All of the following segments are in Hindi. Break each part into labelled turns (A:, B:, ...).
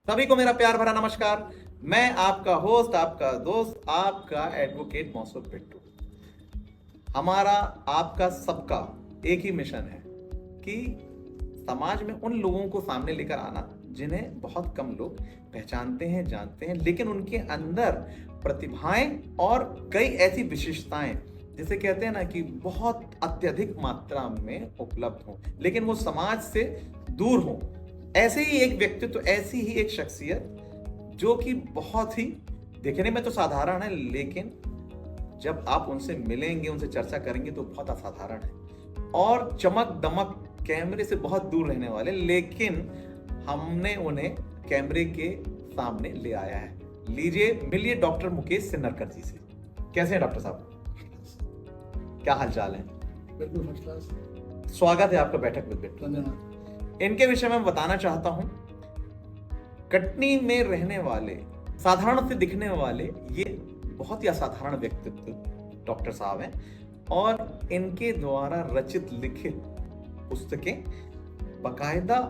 A: सभी को मेरा प्यार भरा नमस्कार। मैं आपका होस्ट, आपका दोस्त, आपका एडवोकेट मौसूफ बिट्टू। हमारा, आपका, सबका एक ही मिशन है कि समाज में उन लोगों को सामने लेकर आना जिन्हें बहुत कम लोग पहचानते हैं, जानते हैं, लेकिन उनके अंदर प्रतिभाएं और कई ऐसी विशेषताएं जिसे कहते हैं ना कि बहुत अत्यधिक मात्रा में उपलब्ध हो, लेकिन वो समाज से दूर हो। ऐसे ही एक व्यक्तित्व, ऐसी ही एक शख्सियत जो कि बहुत ही देखने में तो साधारण है, लेकिन जब आप उनसे मिलेंगे, उनसे चर्चा करेंगे तो बहुत असाधारण है और चमक दमक कैमरे से बहुत दूर रहने वाले, लेकिन हमने उन्हें कैमरे के सामने ले आया है। लीजिए, मिलिए डॉक्टर मुकेश सिन्नरकर जी से। कैसे हैं डॉक्टर साहब? क्या हालचाल है?
B: बिल्कुल फर्स्ट क्लास।
A: स्वागत है आपका बैठक विद बिट्टू।
B: धन्यवाद।
A: इनके विषय में बताना चाहता हूं। कटनी में रहने वाले, साधारण से दिखने वाले ये बहुत ही असाधारण व्यक्तित्व डॉक्टर साहब हैं और इनके द्वारा रचित लिखित पुस्तकें बाकायदा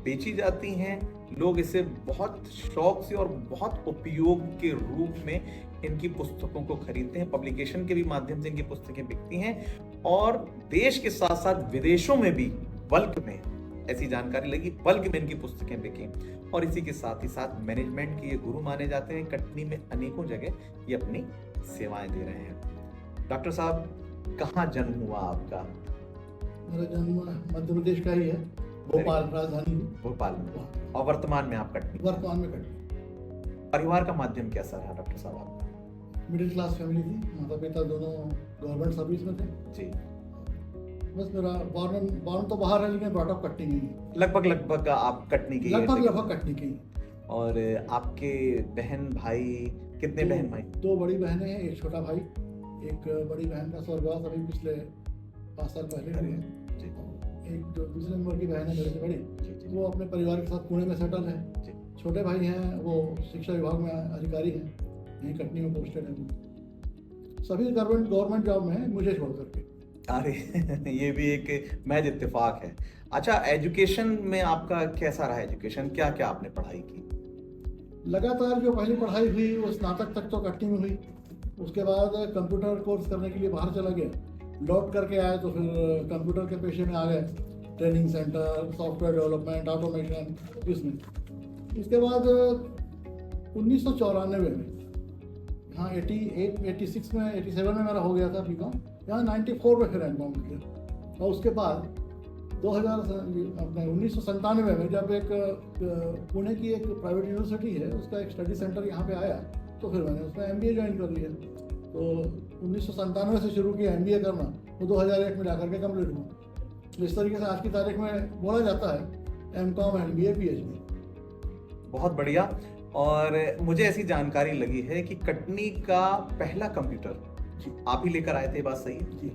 A: बेची जाती हैं। लोग इसे बहुत शौक से और बहुत उपयोग के रूप में इनकी पुस्तकों को खरीदते हैं। पब्लिकेशन के भी माध्यम से इनकी पुस्तकें बिकती हैं और देश के साथ साथ विदेशों में भी बल्क में, ऐसी जानकारी लगी, बल्क में इनकी पुस्तकें बिकी। और इसी के साथ ही साथ मैनेजमेंट के ये गुरु माने जाते हैं। कटनी में अनेकों जगह ये अपनी सेवाएं दे रहे हैं। डॉक्टर साहब, कहाँ जन्म हुआ आपका?
B: मेरा जन्म मध्य प्रदेश का ही है, भोपाल राजधानी।
A: भोपाल में, और वर्तमान में आप कटनी?
B: वर्तमान में कटनी।
A: परिवार का माध्यम कैसा रहा डॉक्टर साहब आपका?
B: मिडिल क्लास फैमिली थी, माता पिता दोनों गवर्नमेंट सर्विस में थे
A: जी।
B: बस मेरा बॉर्न तो बाहर है, लेकिन ब्रॉटअप कटनी की है।
A: लगभग आप कटनी के?
B: लगभग कटनी की।
A: और आपके बहन भाई कितने? बहन भाई?
B: 2 बड़ी बहनें हैं, एक छोटा भाई। एक बड़ी बहन का स्वर्गवास अभी पिछले 5 साल पहले हुए हैं।
A: जी।
B: एक जो दूसरे नंबर की बहन है मेरे से बड़ी,
A: जी।
B: वो अपने परिवार के साथ पुणे में सेटल है।
A: जी।
B: छोटे भाई हैं, वो शिक्षा विभाग में अधिकारी हैं, यहीं कटनी में पोस्टेड है। सभी गवर्नमेंट जॉब में है, मुझे छोड़ करके।
A: अरे ये भी एक महज इत्तेफाक है। अच्छा, एजुकेशन में आपका कैसा रहा? एजुकेशन क्या क्या आपने पढ़ाई की?
B: लगातार जो पहली पढ़ाई हुई वो स्नातक तक तो कटनी में हुई। उसके बाद कंप्यूटर कोर्स करने के लिए बाहर चला गया। लौट करके आए तो फिर कंप्यूटर के पेशे में आ गए, training centre, software development, automation, इसमें। इसके बाद 1994 में, हाँ 86 में, 87 में मेरा हो गया था बीकॉम। यहाँ 94 में फिर एमकॉम किया। और उसके बाद 1997 में जब एक पुणे की एक प्राइवेट यूनिवर्सिटी है, उसका एक स्टडी सेंटर यहाँ पे आया, तो फिर मैंने उसमें MBA ज्वाइन कर लिया। तो 1997 से शुरू किया MBA करना, वो 2001 में जाकर के कम्प्लीट हुआ। इस तरीके से आज की तारीख में बोला जाता है MCOM, MBA, PhD।
A: बहुत बढ़िया। और मुझे ऐसी जानकारी लगी है कि कटनी का पहला कंप्यूटर आप ही लेकर आए थे, बात सही है?
B: जी।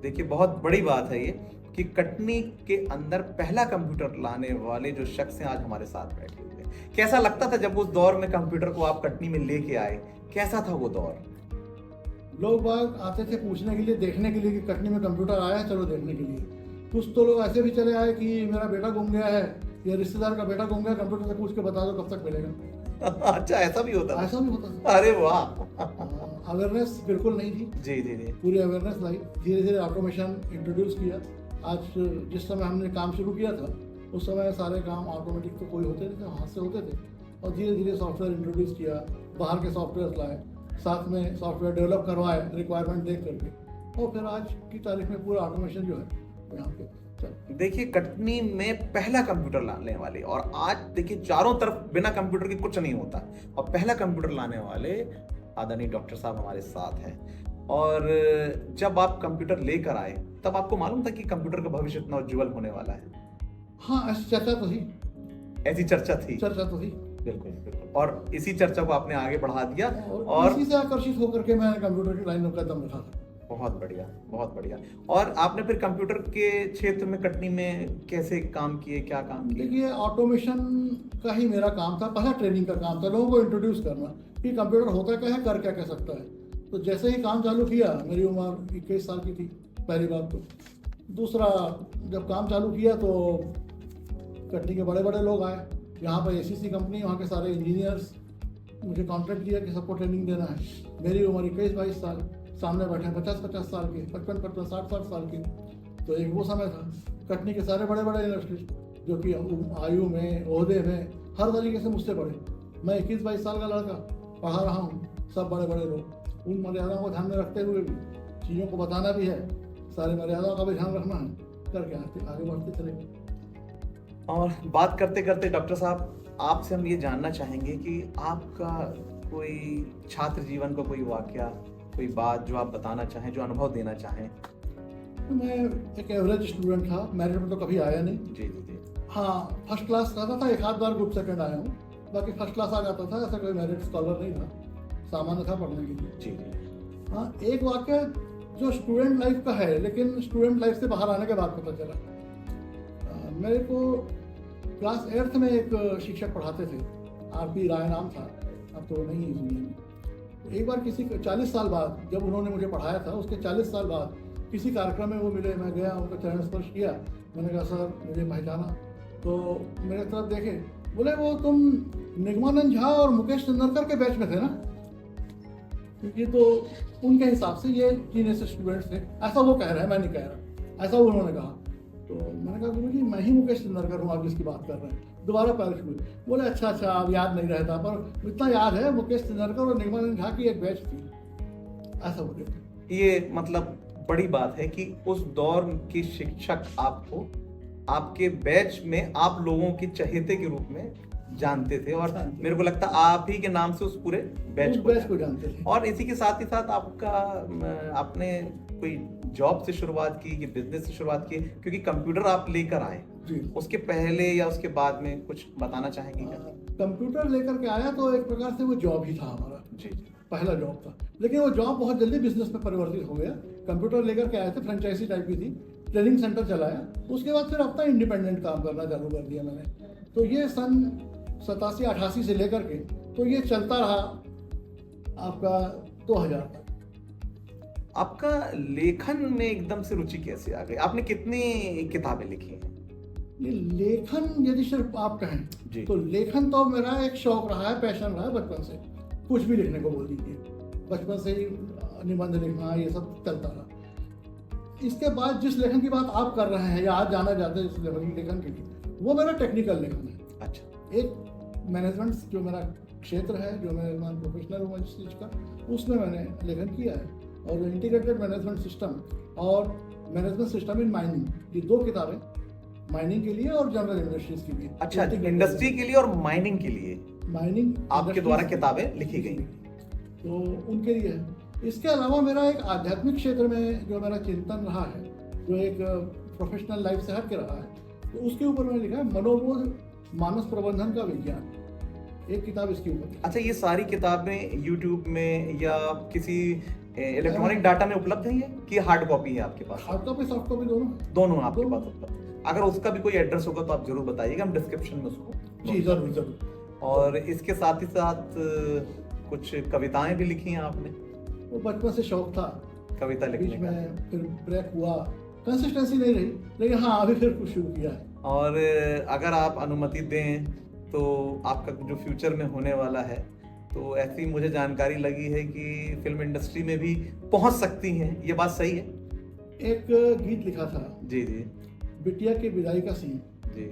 A: देखिए, बहुत बड़ी बात है ये कि कटनी के अंदर पहला कंप्यूटर लाने वाले जो शख्स हैं आज हमारे साथ बैठे हुए हैं। कैसा लगता था जब उस दौर में कंप्यूटर को आप कटनी में लेके आए? कैसा था वो दौर?
B: लोग बाग आते थे पूछने के लिए, देखने के लिए कि कटनी में कंप्यूटर आया है, चलो देखने के लिए। कुछ तो लोग ऐसे भी चले आए कि मेरा बेटा गुम गया है या रिश्तेदार का बेटा गुम गया, कंप्यूटर से पूछ के बता दो कब तक मिलेगा।
A: अच्छा, ऐसा भी होता था?
B: ऐसा भी होता था।
A: अरे वाह।
B: अवेयरनेस बिल्कुल नहीं थी।
A: जी जी जी।
B: पूरी अवेयरनेस लाई, धीरे धीरे ऑटोमेशन इंट्रोड्यूस किया। आज जिस समय हमने काम शुरू किया था, उस समय सारे काम ऑटोमेटिक तो कोई होते नहीं थे, हाथ से होते थे। और धीरे धीरे सॉफ्टवेयर इंट्रोड्यूस किया, बाहर के सॉफ्टवेयर लाए, साथ में सॉफ्टवेयर डेवलप करवाए रिक्वायरमेंट देख करके, और फिर आज की तारीख में पूरा ऑटोमेशन जो है यहाँ पे चल।
A: देखिए, कटनी में पहला कंप्यूटर लाने वाले, और आज देखिए चारों तरफ बिना कंप्यूटर के कुछ नहीं होता, और पहला कंप्यूटर लाने वाले आदरणीय डॉक्टर साहब हमारे साथ हैं। और जब आप कंप्यूटर लेकर आए तब आपको मालूम था कि कंप्यूटर का भविष्य इतना उज्जवल होने वाला है?
B: हाँ, ऐसी चर्चा तो थी।
A: ऐसी चर्चा थी?
B: चर्चा तो थी,
A: बिल्कुल बिल्कुल। और इसी चर्चा को आपने आगे बढ़ा दिया
B: और इसी से आकर्षित होकर के मैंने कंप्यूटर की लाइन में कदम रखा था।
A: बहुत बढ़िया, बहुत बढ़िया। और आपने फिर कंप्यूटर के क्षेत्र में कटनी में कैसे काम किए, क्या काम किए?
B: देखिए, ऑटोमेशन का ही मेरा काम था। पहला ट्रेनिंग का काम था, लोगों को इंट्रोड्यूस करना कि कंप्यूटर होता क्या है, कर क्या क्या सकता है। तो जैसे ही काम चालू किया, मेरी उम्र 21 साल की थी पहली बार। तो दूसरा, जब काम चालू किया तो कटनी के बड़े बड़े लोग आए यहाँ पर ACC कंपनी, वहाँ के सारे इंजीनियर्स मुझे कॉन्ट्रैक्ट किया कि सबको ट्रेनिंग देना है। मेरी उम्र 21-22 साल, सामने बैठे 50-50 साल के, 55-55 60-60 साल के। तो एक वो समय था, कटनी के सारे बड़े बड़े यूनिवर्सिटी जो कि आयु में, ओहदे में, हर तरीके से मुझसे बड़े। मैं 21-22 साल का लड़का पढ़ा रहा हूँ, सब बड़े बड़े लोग। उन मर्यादाओं को ध्यान में रखते हुए भी चीज़ों को बताना भी है, सारी मर्यादाओं का भी ध्यान रखना है, करके आगे बढ़ते चलेंगे।
A: और बात करते करते डॉक्टर साहब, आपसे हम ये जानना चाहेंगे कि आपका कोई छात्र जीवन का कोई वाकया, कोई बात जो आप बताना चाहें, जो अनुभव देना चाहें।
B: मैं एक एवरेज स्टूडेंट था, मेरिट में तो कभी आया नहीं।
A: जी जी जी।
B: हाँ, फर्स्ट क्लास आता था, एक आध बार ग्रुप सेकंड आया हूँ, बाकी फर्स्ट क्लास आ जाता था। ऐसा कोई मेरिट स्कॉलर नहीं था, सामान्य था पढ़ने के लिए।
A: जी जी।
B: हाँ, एक वाक्य जो स्टूडेंट लाइफ का है, लेकिन स्टूडेंट लाइफ से बाहर आने के बाद पता चला। मेरे को क्लास 8th में एक शिक्षक पढ़ाते थे, RP राय नाम था, अब तो नहीं है इस दुनिया में। एक बार किसी 40 साल बाद जब उन्होंने मुझे पढ़ाया था, उसके 40 साल बाद किसी कार्यक्रम में वो मिले, मैं गया, उनका चरण स्पर्श किया। मैंने कहा सर, मुझे पहचाना, तो मेरे तरफ देखे, बोले वो तुम निगमानंद झा और मुकेश चंद्रकर के बैच में थे ना? क्योंकि तो उनके हिसाब से ये जीनियस स्टूडेंट्स थे, ऐसा वो कह रहे हैं, मैं नहीं कह रहा, ऐसा उन्होंने कहा। तो मैंने कहा गुरु जी, मैं ही मुकेश चंद्रकर हूँ, आप जिसकी बात कर रहे हैं। दोबारा पैर छुए, बोले अच्छा अच्छा, अब याद नहीं रहता, पर इतना याद है मुकेश चंद्रकर और निगमानंद झा की एक बैच थी, ऐसा बोले।
A: ये मतलब बड़ी बात है कि उस दौर के शिक्षक आपको आपके बैच में आप लोगों के चहेते के रूप में जानते थे, और मेरे को लगता है आप ही के नाम से उस पूरे बैच को
B: जानते थे।
A: और इसी के साथ ही साथ आपने कोई जॉब से शुरुआत की कि बिजनेस से शुरुआत की? क्योंकि कंप्यूटर आप लेकर आए
B: जी,
A: उसके पहले या उसके बाद में कुछ बताना चाहेंगे क्या?
B: कंप्यूटर लेकर के आया तो एक प्रकार से वो जॉब ही था हमारा।
A: जी,
B: पहला जॉब था, लेकिन वो जॉब बहुत जल्दी बिजनेस में परिवर्तित हो गया। कंप्यूटर लेकर के आए थे, फ्रेंचाइजी टाइप की थी, ट्रेनिंग सेंटर चलाया, उसके बाद फिर अपना इंडिपेंडेंट काम करना चालू कर दिया मैंने। तो ये सन 87-88 से लेकर के तो ये चलता रहा आपका 2000 तक।
A: आपका लेखन में एकदम से रुचि कैसे आ गई? आपने कितनी किताबें लिखी हैं?
B: ये लेखन यदि सिर्फ आप कहें
A: जी।
B: तो लेखन तो मेरा एक शौक रहा है, पैशन रहा है बचपन से, कुछ भी लिखने को बोल दीजिए, बचपन से ही निबंध लिखना ये सब चलता रहा। इसके बाद जिस लेखन की बात आप कर रहे हैं या आज जाना चाहते हैं जिस लेखन के लिए, वो मेरा टेक्निकल लेखन है।
A: अच्छा।
B: एक मैनेजमेंट जो मेरा क्षेत्र है, जो मैं प्रोफेशनल हूँ इस चीज़ का, उसमें मैंने लेखन किया है। और इंटीग्रेटेड मैनेजमेंट सिस्टम और मैनेजमेंट सिस्टम इन माइनिंग, ये 2 किताबें माइनिंग के लिए और जनरल इंडस्ट्रीज के लिए।
A: अच्छा, इंडस्ट्री के लिए और माइनिंग के लिए
B: माइनिंग
A: आपके द्वारा किताबें लिखी गई,
B: तो उनके लिए है। इसके अलावा मेरा एक आध्यात्मिक क्षेत्र में जो मेरा चिंतन रहा है, जो एक प्रोफेशनल लाइफ से हट के रहा है, तो उसके ऊपर मैंने लिखा है मनोबोध मानस प्रबंधन का विज्ञान, एक किताब इसके ऊपर।
A: अच्छा, ये सारी किताबें यूट्यूब में या किसी इलेक्ट्रॉनिक डाटा में उपलब्ध है कि हार्ड कॉपी है आपके पास?
B: हार्ड कॉपी सॉफ्ट कॉपी
A: दोनों आपके पास उपलब्ध। अगर उसका भी कोई एड्रेस होगा तो आप जरूर बताइएगा, हम डिस्क्रिप्शन में उसको।
B: जी जरूर जरूर।
A: और इसके साथ ही साथ कुछ कविताएं भी लिखी हैं आपने?
B: वो बचपन से शौक था
A: कविता लिखने
B: बीच में, फिर ब्रेक हुआ, कंसिस्टेंसी नहीं रही, लेकिन हाँ अभी फिर कुछ शुरू किया है।
A: और अगर आप अनुमति दें तो आपका जो फ्यूचर में होने वाला है, तो ऐसी मुझे जानकारी लगी है कि फिल्म इंडस्ट्री में भी पहुंच सकती हैं, ये बात सही है?
B: एक गीत लिखा था
A: जी जी।
B: बिटिया के विदाई का सीन,
A: जी।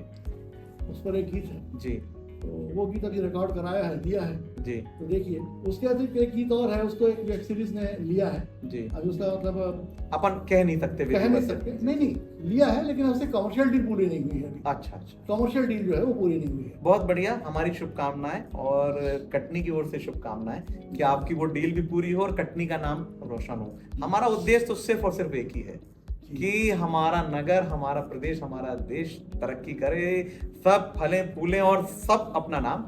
B: उस पर एक गीत है,
A: जी।
B: तो वो गीत अभी रिकॉर्ड कराया है, दिया है
A: जी।
B: तो देखिए। उसके अतिरिक्त एक गीत और है, उसको एक वेब सीरीज ने लिया है।
A: जी।
B: अभी उसका मतलब
A: अपन कह नहीं सकते,
B: कह नहीं सकते, नहीं लिया है, लेकिन उससे कमर्शियल डील पूरी नहीं हुई है अभी।
A: अच्छा अच्छा,
B: कमर्शियल डील जो है वो पूरी नहीं हुई है।
A: बहुत बढ़िया, हमारी शुभकामनाएं और कटनी की ओर से शुभकामनाएं कि आपकी वो डील भी पूरी हो और कटनी का नाम रोशन हो। हमारा उद्देश्य तो सिर्फ और सिर्फ एक ही है कि हमारा नगर, हमारा प्रदेश, हमारा देश तरक्की करे, सब फले फूले और सब अपना नाम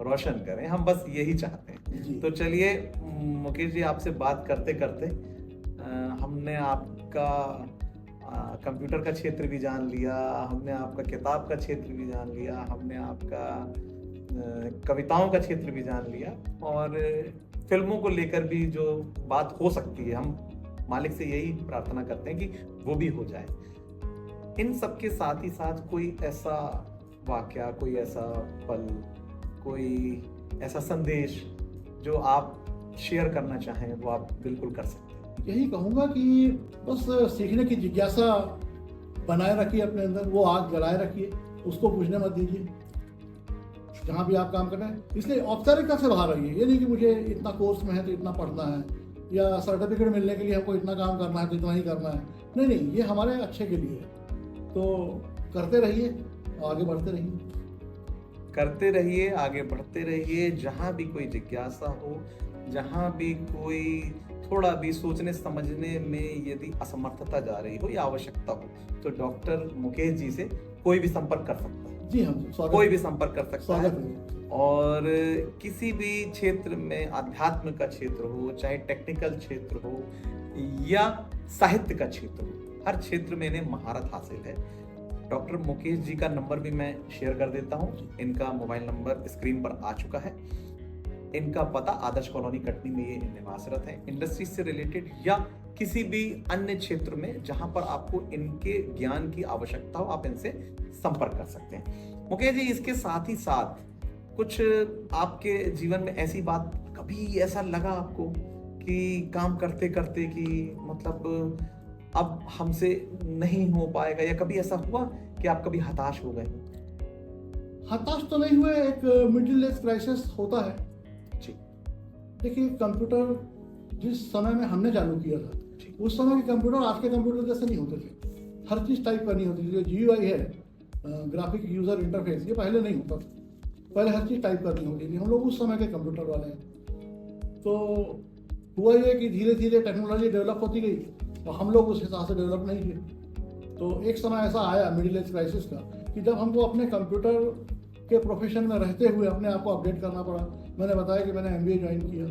A: रोशन करें, हम बस यही चाहते हैं। तो चलिए मुकेश जी, आपसे बात करते करते हमने आपका कंप्यूटर का क्षेत्र भी जान लिया, हमने आपका किताब का क्षेत्र भी जान लिया, हमने आपका कविताओं का क्षेत्र भी जान लिया, और फिल्मों को लेकर भी जो बात हो सकती है, हम मालिक से यही प्रार्थना करते हैं कि वो भी हो जाए। इन सब के साथ ही साथ कोई ऐसा वाकया, कोई ऐसा पल, कोई ऐसा संदेश जो आप शेयर करना चाहें वो आप बिल्कुल कर सकते हैं।
B: यही कहूँगा कि बस सीखने की जिज्ञासा बनाए रखिए अपने अंदर, वो आग जलाए रखिए, उसको बुझने मत दीजिए जहाँ भी आप काम कर रहे हैं। इसलिए औपचारिकता से बाहर आइए। ये नहीं कि मुझे इतना कोर्स में है तो इतना पढ़ना है, या सर्टिफिकेट मिलने के लिए हमको इतना काम करना है तो इतना ही करना है। नहीं नहीं, ये हमारे अच्छे के लिए है। तो करते रहिए, आगे बढ़ते रहिए।
A: करते रहिए, आगे बढ़ते रहिए। जहाँ भी कोई जिज्ञासा हो, जहाँ भी कोई थोड़ा भी सोचने समझने में यदि असमर्थता जा रही हो या आवश्यकता हो, तो डॉक्टर मुकेश जी से कोई भी संपर्क कर सकता है।
B: जी हाँ,
A: कोई भी संपर्क कर सकता है।
B: स्वागत है।
A: और किसी भी क्षेत्र में, आध्यात्म का क्षेत्र हो, चाहे टेक्निकल क्षेत्र हो या साहित्य का क्षेत्र हो, हर क्षेत्र में इन्हें महारत हासिल है। डॉक्टर मुकेश जी का नंबर भी मैं शेयर कर देता हूँ। इनका मोबाइल नंबर स्क्रीन पर आ चुका है। इनका पता आदर्श कॉलोनी कटनी में ये निवासरत है। इंडस्ट्री से रिलेटेड या किसी भी अन्य क्षेत्र में जहां पर आपको इनके ज्ञान की आवश्यकता हो, आप इनसे संपर्क कर सकते हैं। मुकेश जी, इसके साथ ही साथ कुछ आपके जीवन में ऐसी बात, कभी ऐसा लगा आपको कि काम करते करते कि मतलब अब हमसे नहीं हो पाएगा, या कभी ऐसा हुआ कि आप कभी हताश हो गए?
B: हताश तो नहीं हुए, एक मिडिल एज क्राइसिस होता है
A: जी।
B: देखिए, कंप्यूटर जिस समय में हमने चालू किया था, उस समय के कंप्यूटर आज के कंप्यूटर जैसे नहीं होते थे। हर चीज़ टाइप करनी होती थी। जो GUI है, ग्राफिक यूजर इंटरफेस, ये पहले नहीं होता था। पहले हर चीज़ टाइप करनी होती थी। हम लोग उस समय के कंप्यूटर वाले हैं। तो हुआ ये कि धीरे धीरे टेक्नोलॉजी डेवलप होती गई और हम लोग उस हिसाब से डेवलप नहीं किए। तो एक समय ऐसा आया मिडिल एज क्राइसिस का कि जब हमको अपने कंप्यूटर के प्रोफेशन में रहते हुए अपने आप को अपडेट करना पड़ा। मैंने बताया कि मैंने MBA ज्वाइन किया,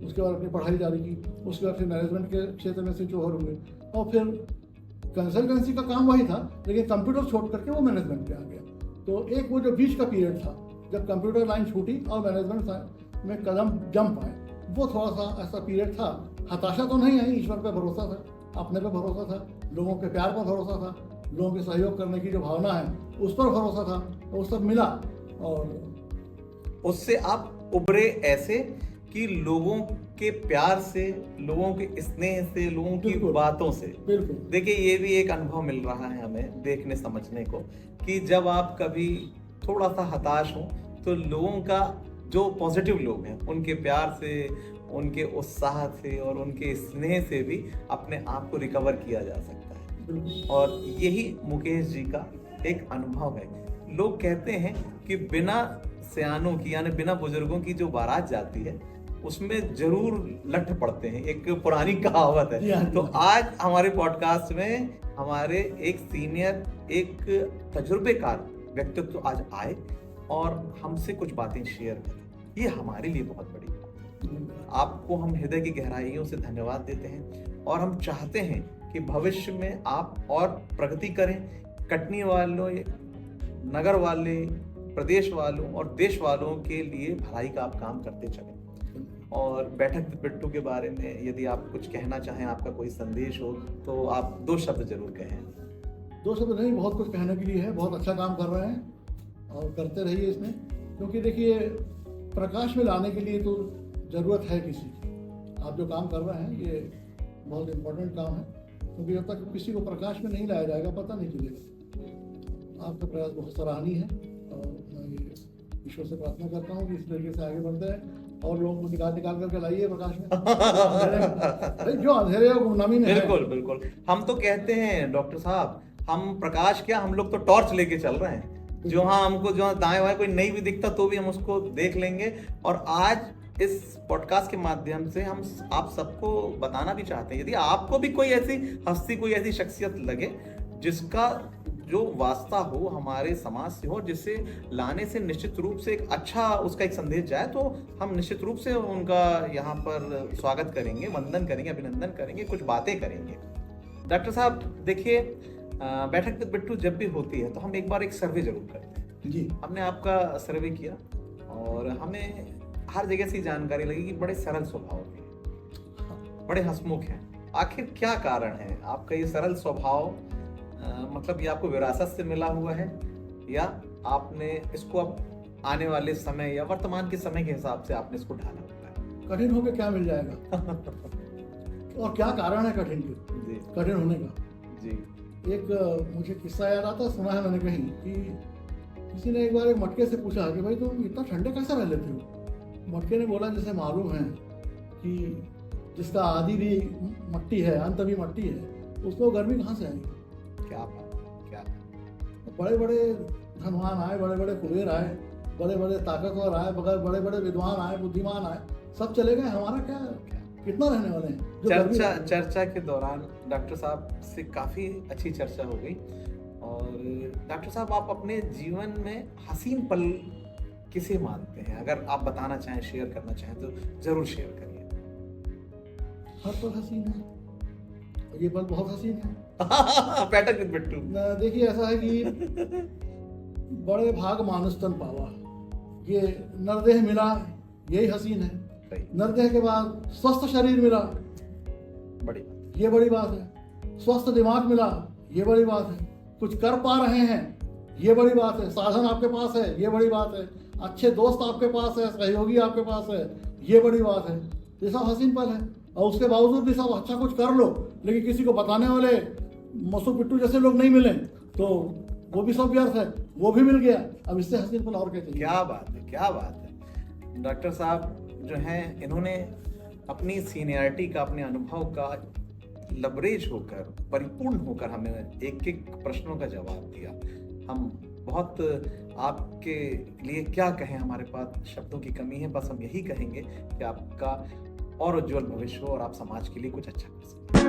B: उसके बाद अपनी पढ़ाई जारी की, उसके बाद फिर मैनेजमेंट के क्षेत्र में स्विच ओवर हुए, और फिर कंसल्टेंसी का काम वही था, लेकिन कंप्यूटर छोड़ करके वो मैनेजमेंट पे आ गया। तो एक वो जो बीच का पीरियड था, जब कंप्यूटर लाइन छूटी और मैनेजमेंट में कदम जंप आए, वो थोड़ा सा ऐसा पीरियड था। हताशा तो नहीं आई, ईश्वर पे भरोसा था, अपने पे भरोसा था, लोगों के प्यार पर भरोसा था, लोगों के सहयोग करने की जो भावना है उस पर भरोसा था। वो सब मिला और
A: उससे आप उभरे ऐसे कि लोगों के प्यार से, लोगों के स्नेह से, लोगों की
B: बिल्कुल,
A: बातों से।
B: बिल्कुल
A: देखिए, ये भी एक अनुभव मिल रहा है हमें देखने समझने को कि जब आप कभी थोड़ा सा हताश हो तो लोगों का, जो पॉजिटिव लोग हैं, उनके प्यार से, उनके उत्साह से और उनके स्नेह से भी अपने आप को रिकवर किया जा सकता है। और यही मुकेश जी का एक अनुभव है। लोग कहते हैं कि बिना सयानों की, यानी बिना बुजुर्गों की जो बारात जाती है उसमें जरूर लठ पड़ते हैं, एक पुरानी कहावत है। तो आज हमारे पॉडकास्ट में हमारे एक सीनियर, एक तजुर्बेकार व्यक्तित्व आज आए और हमसे कुछ बातें शेयर करें। ये हमारे लिए बहुत बड़ी बात है। आपको हम हृदय की गहराइयों से धन्यवाद देते हैं और हम चाहते हैं कि भविष्य में आप और प्रगति करें। कटनी वालों, नगर वाले, प्रदेश वालों और देश वालों के लिए भलाई का आप काम करते चलें। और बैठक विद बिट्टू के बारे में यदि आप कुछ कहना चाहें, आपका कोई संदेश हो, तो आप 2 शब्द जरूर कहें।
B: 2 शब्द नहीं, बहुत कुछ कहने के लिए है। बहुत अच्छा काम कर रहे हैं और करते रहिए इसमें, क्योंकि देखिए, प्रकाश में लाने के लिए तो ज़रूरत है किसी की। आप जो काम कर रहे हैं ये बहुत इम्पोर्टेंट काम है, क्योंकि जब तक किसी को प्रकाश में नहीं लाया जाएगा पता नहीं चलेगा। आपका प्रयास बहुत सराहनीय है और मैं ईश्वर से प्रार्थना करता हूँ कि इस तरीके से आगे बढ़ते हैं और लोगों को निकाल करके लाइए प्रकाश में। जो अंधेरे और गुमनामी में
A: बिल्कुल बिल्कुल। हम तो कहते हैं डॉक्टर साहब, हम प्रकाश क्या, हम लोग तो टॉर्च लेके चल रहे हैं। जो हाँ, हमको जो दाएं बाएं कोई नहीं भी दिखता तो भी हम उसको देख लेंगे। और आज इस पॉडकास्ट के माध्यम से हम आप सबको बताना भी चाहते हैं, यदि आपको भी कोई ऐसी हस्ती, कोई ऐसी शख्सियत लगे जिसका जो वास्ता हो हमारे समाज से हो, जिसे लाने से निश्चित रूप से एक अच्छा उसका एक संदेश जाए, तो हम निश्चित रूप से उनका यहाँ पर स्वागत करेंगे, वंदन करेंगे, अभिनंदन करेंगे, कुछ बातें करेंगे। डॉक्टर साहब देखिए, बैठक विद बिट्टू जब भी होती है तो हम एक बार एक सर्वे जरूर करते हैं
B: जी।
A: हमने आपका सर्वे किया और हमें हर जगह से जानकारी लगी कि बड़े सरल स्वभाव के, बड़े हंसमुख हैं। आखिर क्या कारण है आपका ये सरल स्वभाव? मतलब ये आपको विरासत से मिला हुआ है या आपने इसको अब आने वाले समय या वर्तमान के समय के हिसाब से आपने इसको ढाला होता है?
B: कठिन होकर क्या मिल जाएगा? और क्या कारण है कठिन के
A: जी
B: कठिन होने का?
A: जी
B: एक मुझे किस्सा याद आता, सुना है मैंने कहीं कि किसी ने एक बार एक मटके से पूछा कि भाई तुम इतना ठंडे कैसे रह लेते हो? मटके ने बोला जैसे मालूम है कि जिसका आदि भी मट्टी है, अंत भी मट्टी है, उसको गर्मी कहाँ से आएगी?
A: क्या बात, क्या बात।
B: बड़े बड़े धनवान आए, बड़े बड़े कुबेर आए, बड़े बड़े ताकतवर आए, बड़े बड़े विद्वान आए, बुद्धिमान आए, सब चले गए। हमारा क्या, कितना रहने वाले हैं? जो गर्मी
A: चर्चा के दौरान डॉक्टर साहब से काफी अच्छी चर्चा हो गई। और डॉक्टर साहब, आप अपने जीवन में हसीन पल किसे मानते हैं? अगर आप बताना चाहें, शेयर करना चाहें तो जरूर शेयर करिए।
B: हर पल हसीन है, ये पल बहुत हसीन है।
A: बैठक विद बिट्टू।
B: देखिए ऐसा है कि बड़े भाग मानुष तन पावा, ये नरदेह मिला, यही हसीन है।
A: सही,
B: नरदेह के बाद स्वस्थ शरीर मिला,
A: बड़ी बात।
B: ये बड़ी बात है। स्वस्थ दिमाग मिला, ये बड़ी बात है। कुछ कर पा रहे हैं, ये बड़ी बात है। साधन आपके पास है, ये बड़ी बात है। अच्छे दोस्त आपके पास है, सहयोगी आपके पास है, ये बड़ी बात है। ये सब हसीन पल है। और उसके बावजूद भी सब अच्छा कुछ कर लो, लेकिन किसी को बताने वाले मसू पिट्टू जैसे लोग नहीं मिले तो वो भी सब व्यर्थ है। वो भी मिल गया, अब इससे हसीन पल और कहते हैं।
A: क्या बात है, क्या बात है। डॉक्टर साहब जो हैं, इन्होंने अपनी सीनियरिटी का, अपने अनुभव का लबरेज होकर, परिपूर्ण होकर हमें एक एक प्रश्नों का जवाब दिया। हम बहुत आपके लिए क्या कहें, हमारे पास शब्दों की कमी है। बस हम यही कहेंगे कि आपका और उज्जवल भविष्य हो और आप समाज के लिए कुछ अच्छा कर सकें।